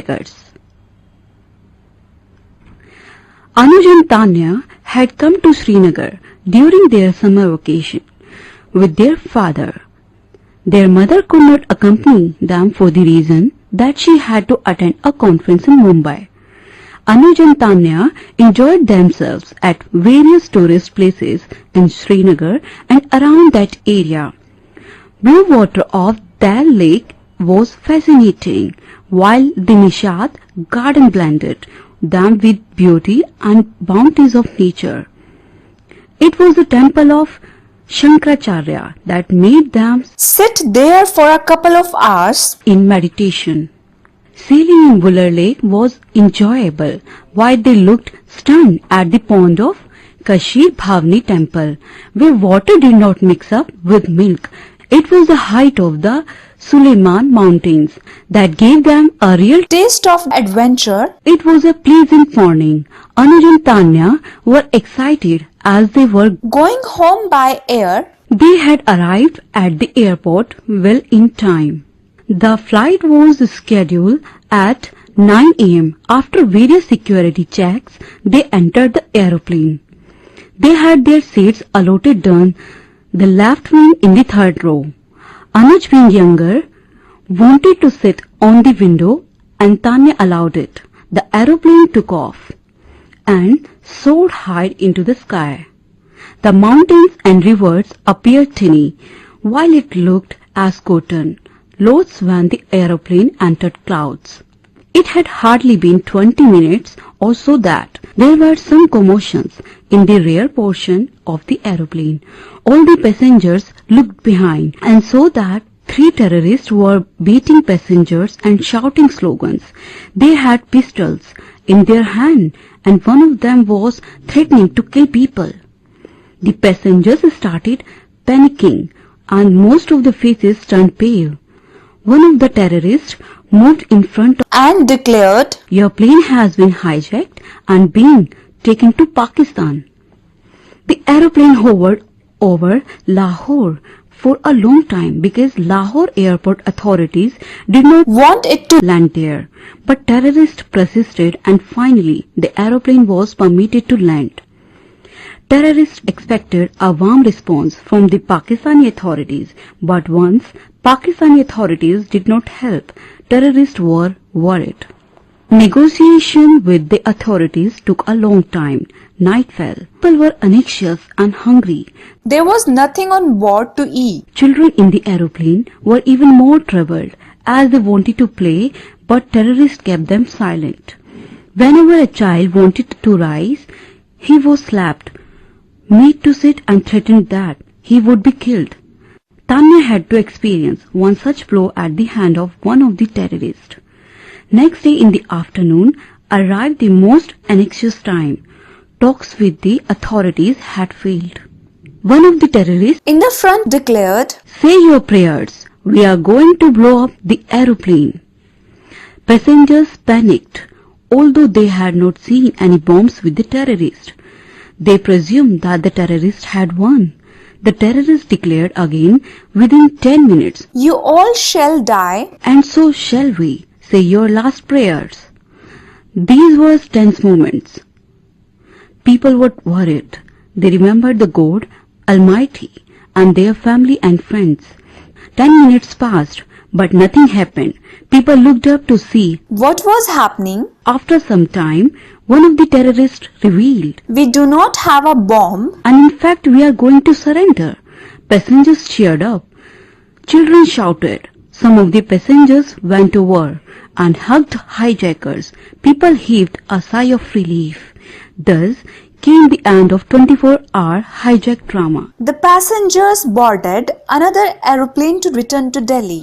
hijackers. Anuj and Tanya had come to Srinagar during their summer vacation with their father. Their mother could not accompany them for the reason that she had to attend a conference in Mumbai. Anuj and Tanya enjoyed themselves at various tourist places in Srinagar and around that area. Blue water of Dal Lake was fascinating, while the Nishad garden blended them with beauty and bounties of nature. It was the temple of Shankaracharya that made them sit there for a couple of hours in meditation. Sailing in Wular Lake was enjoyable while they looked stunned at the pond of Kashir Bhavani temple, where water did not mix up with milk. It was the height of the Suleiman mountains that gave them a real taste of adventure. It was a pleasant morning. Anuj and Tanya were excited as they were Going home by air, They had arrived at the airport well in time. The flight was scheduled at 9 a.m. After various security checks, they entered the aeroplane. They had their seats allotted down the left wing in the third row. Anuj, being younger, wanted to sit on the window and Tanya allowed it. The aeroplane took off and soared high into the sky. The mountains and rivers appeared tiny, while it looked as cotton loads when the aeroplane entered clouds. It had hardly been 20 minutes or so that there were some commotions in the rear portion of the aeroplane. All the passengers looked behind and saw that 3 terrorists were beating passengers and shouting slogans. They had pistols in their hand and one of them was threatening to kill people. The passengers started panicking and most of the faces turned pale. One of the terrorists moved in front and declared, "Your plane has been hijacked and being taken to Pakistan." The aeroplane hovered over Lahore for a long time because Lahore airport authorities did not want it to land there. But terrorists persisted and finally the aeroplane was permitted to land. Terrorists expected a warm response from the Pakistani authorities, but once Pakistani authorities did not help, terrorists were worried. Negotiation with the authorities took a long time. Night fell. People were anxious and hungry. There was nothing on board to eat. Children in the aeroplane were even more troubled as they wanted to play, but terrorists kept them silent. Whenever a child wanted to rise, he was slapped, made to sit and threatened that he would be killed. Tanya had to experience one such blow at the hand of one of the terrorists. Next day in the afternoon arrived the most anxious time. Talks with the authorities had failed. One of the terrorists In the front declared, "Say your prayers. We are going to blow up the aeroplane." Passengers panicked, although they had not seen any bombs with the terrorists. They presumed that the terrorists had won. The terrorists declared again, "Within 10 minutes, you all shall die. and so shall we. Say your last prayers." These were tense moments. People were worried. They remembered the God Almighty and their family and friends. 10 minutes passed, but nothing happened. People looked up to see. What was happening? After some time, one of the terrorists revealed, We do not have a bomb. "And in fact we are going to surrender." Passengers cheered up. Children shouted. Some of the passengers went over and hugged hijackers. People heaved a sigh of relief. Thus came the end of 24-hour hijack drama. The passengers boarded another aeroplane to return to Delhi.